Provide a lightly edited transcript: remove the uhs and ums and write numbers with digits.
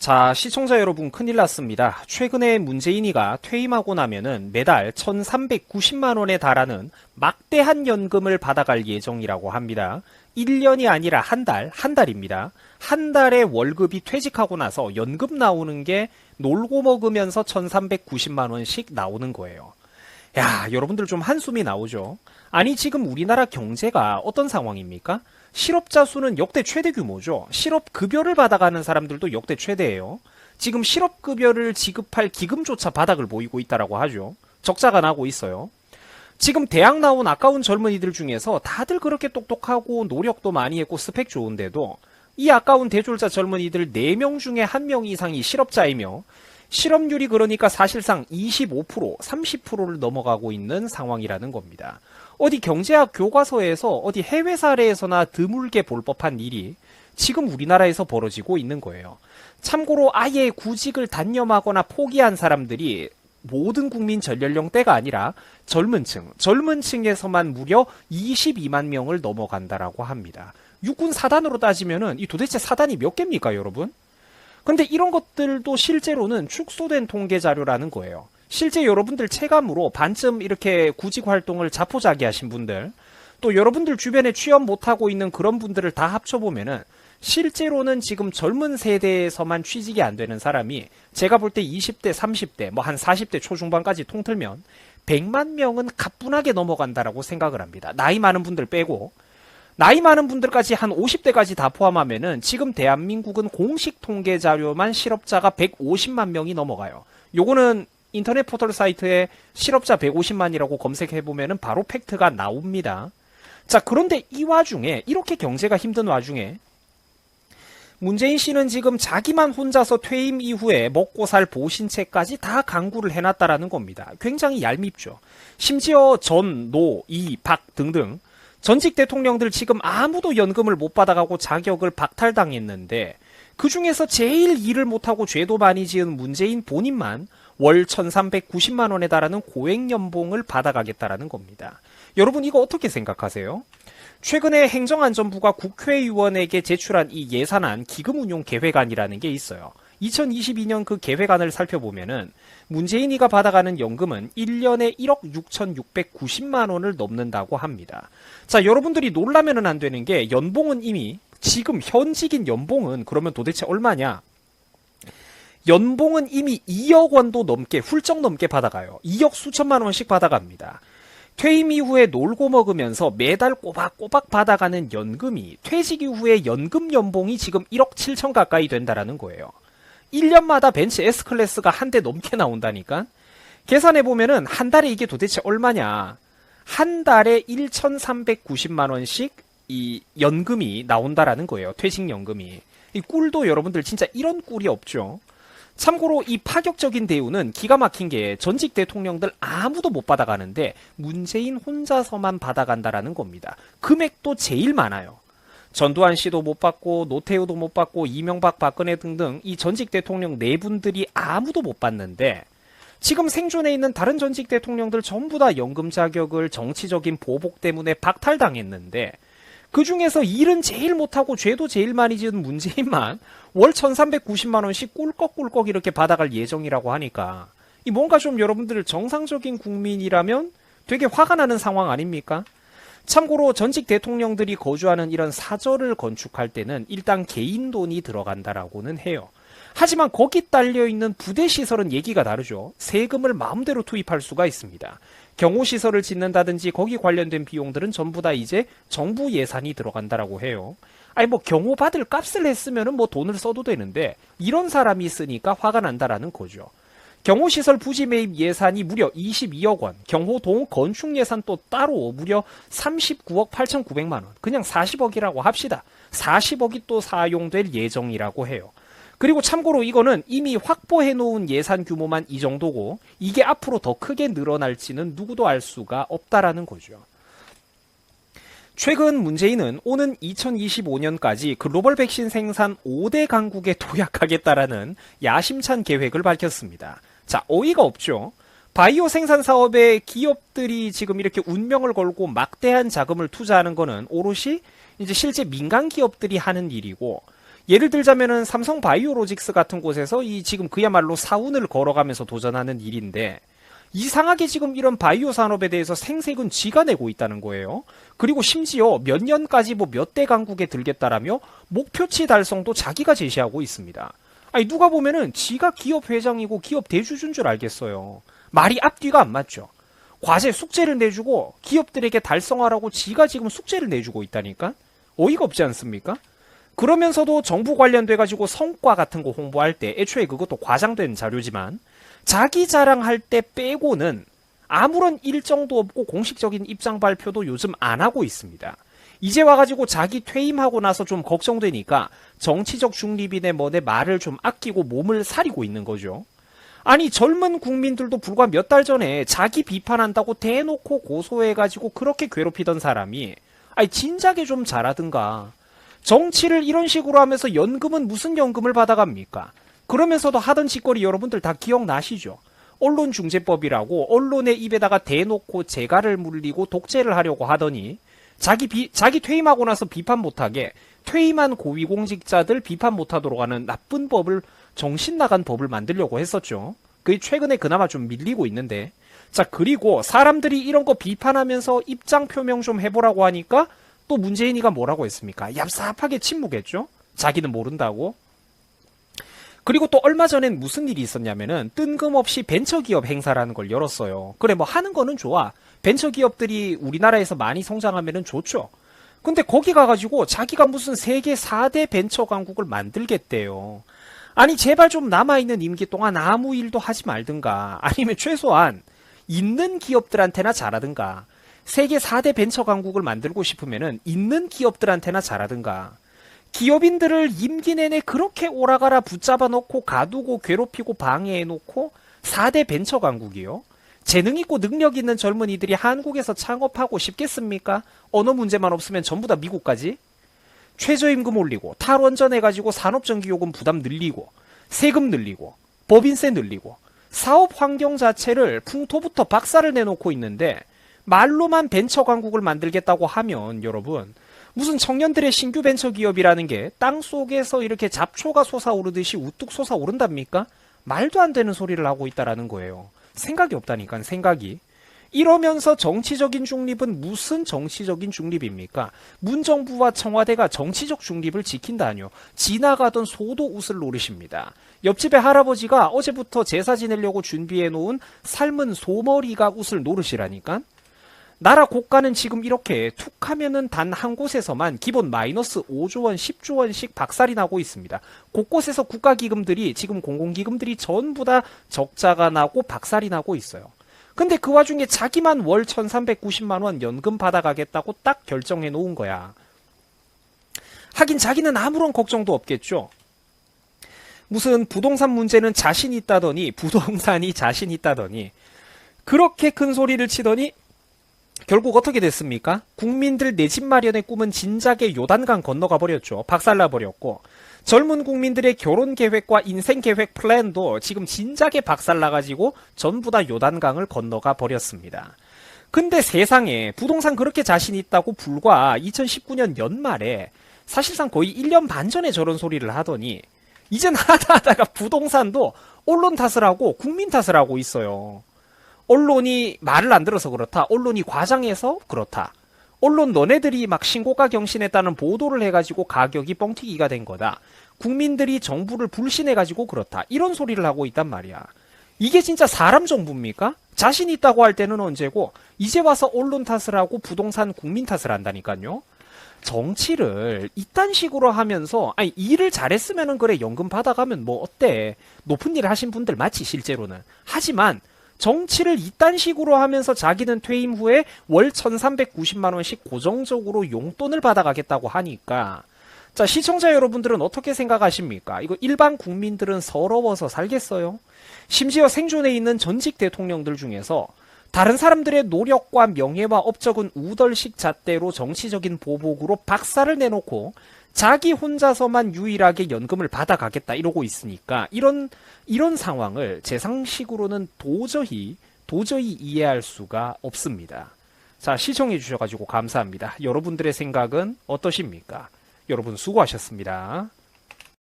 자, 시청자 여러분 큰일 났습니다. 최근에 문재인이가 퇴임하고 나면은 매달 1390만 원에 달하는 막대한 연금을 받아갈 예정이라고 합니다. 1년이 아니라 한 달입니다. 한 달에 월급이 퇴직하고 나서 연금 나오는 게 놀고 먹으면서 1390만 원씩 나오는 거예요. 야, 여러분들 좀 한숨이 나오죠? 아니, 지금 우리나라 경제가 어떤 상황입니까? 실업자 수는 역대 최대 규모죠. 실업급여를 받아가는 사람들도 역대 최대예요. 지금 실업급여를 지급할 기금조차 바닥을 보이고 있다라고 하죠. 적자가 나고 있어요. 지금 대학 나온 아까운 젊은이들 중에서 다들 그렇게 똑똑하고 노력도 많이 했고 스펙 좋은데도 이 아까운 대졸자 젊은이들 4명 중에 1명 이상이 실업자이며 실업률이 그러니까 사실상 25%, 30%를 넘어가고 있는 상황이라는 겁니다. 어디 경제학 교과서에서 어디 해외 사례에서나 드물게 볼 법한 일이 지금 우리나라에서 벌어지고 있는 거예요. 참고로 아예 구직을 단념하거나 포기한 사람들이 모든 국민 전연령대가 아니라 젊은 층에서만 무려 22만 명을 넘어간다라고 합니다. 육군 사단으로 따지면은 이 도대체 사단이 몇 개입니까, 여러분? 근데 이런 것들도 실제로는 축소된 통계 자료라는 거예요. 실제 여러분들 체감으로 반쯤 이렇게 구직 활동을 자포자기하신 분들, 또 여러분들 주변에 취업 못하고 있는 그런 분들을 다 합쳐보면은 실제로는 지금 젊은 세대에서만 취직이 안 되는 사람이 제가 볼 때 20대, 30대, 뭐 한 40대 초중반까지 통틀면 100만 명은 가뿐하게 넘어간다라고 생각을 합니다. 나이 많은 분들 빼고. 나이 많은 분들까지 한 50대까지 다 포함하면은 지금 대한민국은 공식 통계 자료만 실업자가 150만 명이 넘어가요. 요거는 인터넷 포털 사이트에 실업자 150만이라고 검색해보면은 바로 팩트가 나옵니다. 자, 그런데 이 와중에, 이렇게 경제가 힘든 와중에, 문재인 씨는 지금 자기만 혼자서 퇴임 이후에 먹고 살 보신채까지 다 강구를 해놨다라는 겁니다. 굉장히 얄밉죠. 심지어 전, 노, 이, 박 등등, 전직 대통령들 지금 아무도 연금을 못 받아가고 자격을 박탈당했는데 그 중에서 제일 일을 못하고 죄도 많이 지은 문재인 본인만 월 1390만 원에 달하는 고액연봉을 받아가겠다라는 겁니다. 여러분 이거 어떻게 생각하세요? 최근에 행정안전부가 국회의원에게 제출한 이 예산안 기금운용계획안이라는 게 있어요. 2022년 그 계획안을 살펴보면은 문재인이가 받아가는 연금은 1년에 1억 6,690만 원을 넘는다고 합니다. 자, 여러분들이 놀라면은 안 되는 게 연봉은 이미 지금 현직인 연봉은 그러면 도대체 얼마냐? 연봉은 이미 2억 원도 넘게 훌쩍 넘게 받아가요. 2억 수천만 원씩 받아갑니다. 퇴임 이후에 놀고 먹으면서 매달 꼬박꼬박 받아가는 연금이 퇴직 이후에 연금 연봉이 지금 1억 7천 가까이 된다라는 거예요. 1년마다 벤츠 S클래스가 한 대 넘게 나온다니까? 계산해보면은 한 달에 이게 도대체 얼마냐? 한 달에 1,390만 원씩 이 연금이 나온다라는 거예요. 퇴직연금이. 이 꿀도 여러분들 진짜 이런 꿀이 없죠. 참고로 이 파격적인 대우는 기가 막힌 게 전직 대통령들 아무도 못 받아가는데 문재인 혼자서만 받아간다라는 겁니다. 금액도 제일 많아요. 전두환 씨도 못 받고 노태우도 못 받고 이명박 박근혜 등등 이 전직 대통령 네 분들이 아무도 못 받는데 지금 생존해 있는 다른 전직 대통령들 전부 다 연금 자격을 정치적인 보복 때문에 박탈당했는데 그 중에서 일은 제일 못하고 죄도 제일 많이 지은 문재인만 월 1390만 원씩 꿀꺽꿀꺽 이렇게 받아갈 예정이라고 하니까 이 뭔가 좀 여러분들 정상적인 국민이라면 되게 화가 나는 상황 아닙니까? 참고로 전직 대통령들이 거주하는 이런 사저를 건축할 때는 일단 개인 돈이 들어간다라고는 해요. 하지만 거기 딸려있는 부대시설은 얘기가 다르죠. 세금을 마음대로 투입할 수가 있습니다. 경호시설을 짓는다든지 거기 관련된 비용들은 전부 다 이제 정부 예산이 들어간다라고 해요. 아니 뭐 경호받을 값을 했으면은 뭐 돈을 써도 되는데 이런 사람이 쓰니까 화가 난다라는 거죠. 경호시설 부지 매입 예산이 무려 22억 원, 경호동 건축 예산 또 따로 무려 39억 8,900만 원, 그냥 40억이라고 합시다. 40억이 또 사용될 예정이라고 해요. 그리고 참고로 이거는 이미 확보해 놓은 예산 규모만 이 정도고 이게 앞으로 더 크게 늘어날지는 누구도 알 수가 없다라는 거죠. 최근 문재인은 오는 2025년까지 글로벌 백신 생산 5대 강국에 도약하겠다라는 야심찬 계획을 밝혔습니다. 자, 어이가 없죠. 바이오 생산 사업에 기업들이 지금 이렇게 운명을 걸고 막대한 자금을 투자하는 거는 오롯이 이제 실제 민간 기업들이 하는 일이고 예를 들자면은 삼성 바이오로직스 같은 곳에서 이 지금 그야말로 사운을 걸어가면서 도전하는 일인데 이상하게 지금 이런 바이오 산업에 대해서 생색은 쥐가 내고 있다는 거예요. 그리고 심지어 몇 년까지 뭐 몇 대 강국에 들겠다라며 목표치 달성도 자기가 제시하고 있습니다. 아니 누가 보면은 지가 기업 회장이고 기업 대주주인 줄 알겠어요. 말이 앞뒤가 안 맞죠. 과제 숙제를 내주고 기업들에게 달성하라고 지가 지금 숙제를 내주고 있다니까? 어이가 없지 않습니까? 그러면서도 정부 관련돼 가지고 성과 같은 거 홍보할 때 애초에 그것도 과장된 자료지만 자기 자랑할 때 빼고는 아무런 일정도 없고 공식적인 입장 발표도 요즘 안 하고 있습니다. 이제 와가지고 자기 퇴임하고 나서 좀 걱정되니까 정치적 중립이네 뭐네 말을 좀 아끼고 몸을 사리고 있는 거죠. 아니 젊은 국민들도 불과 몇 달 전에 자기 비판한다고 대놓고 고소해가지고 그렇게 괴롭히던 사람이 아니 진작에 좀 잘하든가. 정치를 이런 식으로 하면서 연금은 무슨 연금을 받아갑니까? 그러면서도 하던 짓거리 여러분들 다 기억나시죠? 언론중재법이라고 언론의 입에다가 대놓고 재갈을 물리고 독재를 하려고 하더니 자기 퇴임하고 나서 비판 못하게 퇴임한 고위공직자들 비판 못하도록 하는 나쁜 법을 정신 나간 법을 만들려고 했었죠. 그게 최근에 그나마 좀 밀리고 있는데 자 그리고 사람들이 이런 거 비판하면서 입장 표명 좀 해보라고 하니까 또 문재인이가 뭐라고 했습니까? 얍삽하게 침묵했죠. 자기는 모른다고. 그리고 또 얼마 전엔 무슨 일이 있었냐면은 뜬금없이 벤처기업 행사라는 걸 열었어요. 그래 뭐 하는 거는 좋아. 벤처기업들이 우리나라에서 많이 성장하면은 좋죠. 근데 거기 가가지고 자기가 무슨 세계 4대 벤처 강국을 만들겠대요. 아니 제발 좀 남아있는 임기 동안 아무 일도 하지 말든가 아니면 최소한 있는 기업들한테나 잘하든가 세계 4대 벤처 강국을 만들고 싶으면은 있는 기업들한테나 잘하든가 기업인들을 임기 내내 그렇게 오라가라 붙잡아 놓고 가두고 괴롭히고 방해해 놓고 4대 벤처 강국이요? 재능 있고 능력 있는 젊은이들이 한국에서 창업하고 싶겠습니까? 언어 문제만 없으면 전부 다 미국까지? 최저임금 올리고 탈원전 해가지고 산업전기요금 부담 늘리고 세금 늘리고 법인세 늘리고 사업 환경 자체를 풍토부터 박살을 내놓고 있는데 말로만 벤처 강국을 만들겠다고 하면 여러분 무슨 청년들의 신규 벤처 기업이라는 게 땅속에서 이렇게 잡초가 솟아오르듯이 우뚝 솟아오른답니까? 말도 안 되는 소리를 하고 있다라는 거예요. 생각이 없다니까 생각이. 이러면서 정치적인 중립은 무슨 정치적인 중립입니까? 문정부와 청와대가 정치적 중립을 지킨다뇨. 지나가던 소도 웃을 노릇입니다. 옆집의 할아버지가 어제부터 제사 지내려고 준비해놓은 삶은 소머리가 웃을 노릇이라니까? 나라 고가는 지금 이렇게 툭 하면은 단 한 곳에서만 기본 마이너스 5조 원, 10조 원씩 박살이 나고 있습니다. 곳곳에서 국가기금들이 지금 공공기금들이 전부 다 적자가 나고 박살이 나고 있어요. 근데 그 와중에 자기만 월 1390만 원 연금 받아가겠다고 딱 결정해 놓은 거야. 하긴 자기는 아무런 걱정도 없겠죠. 무슨 부동산 문제는 자신 있다더니 부동산이 자신 있다더니 그렇게 큰 소리를 치더니 결국 어떻게 됐습니까? 국민들 내 집 마련의 꿈은 진작에 요단강 건너가 버렸죠. 박살나 버렸고 젊은 국민들의 결혼 계획과 인생 계획 플랜도 지금 진작에 박살나가지고 전부 다 요단강을 건너가 버렸습니다. 근데 세상에 부동산 그렇게 자신 있다고 불과 2019년 연말에 사실상 거의 1년 반 전에 저런 소리를 하더니 이젠 하다가 부동산도 언론 탓을 하고 국민 탓을 하고 있어요. 언론이 말을 안 들어서 그렇다. 언론이 과장해서 그렇다. 언론 너네들이 막 신고가 경신했다는 보도를 해가지고 가격이 뻥튀기가 된 거다. 국민들이 정부를 불신해가지고 그렇다. 이런 소리를 하고 있단 말이야. 이게 진짜 사람 정부입니까? 자신 있다고 할 때는 언제고 이제 와서 언론 탓을 하고 부동산 국민 탓을 한다니까요. 정치를 이딴 식으로 하면서 아니 일을 잘했으면은 그래 연금 받아가면 뭐 어때. 높은 일을 하신 분들 맞지 실제로는. 하지만 정치를 이딴 식으로 하면서 자기는 퇴임 후에 월 1390만 원씩 고정적으로 용돈을 받아가겠다고 하니까 자 시청자 여러분들은 어떻게 생각하십니까? 이거 일반 국민들은 서러워서 살겠어요? 심지어 생존에 있는 전직 대통령들 중에서 다른 사람들의 노력과 명예와 업적은 우덜식 잣대로 정치적인 보복으로 박살을 내놓고 자기 혼자서만 유일하게 연금을 받아가겠다 이러고 있으니까 이런 상황을 제 상식으로는 도저히 이해할 수가 없습니다. 자, 시청해 주셔가지고 감사합니다. 여러분들의 생각은 어떠십니까? 여러분 수고하셨습니다.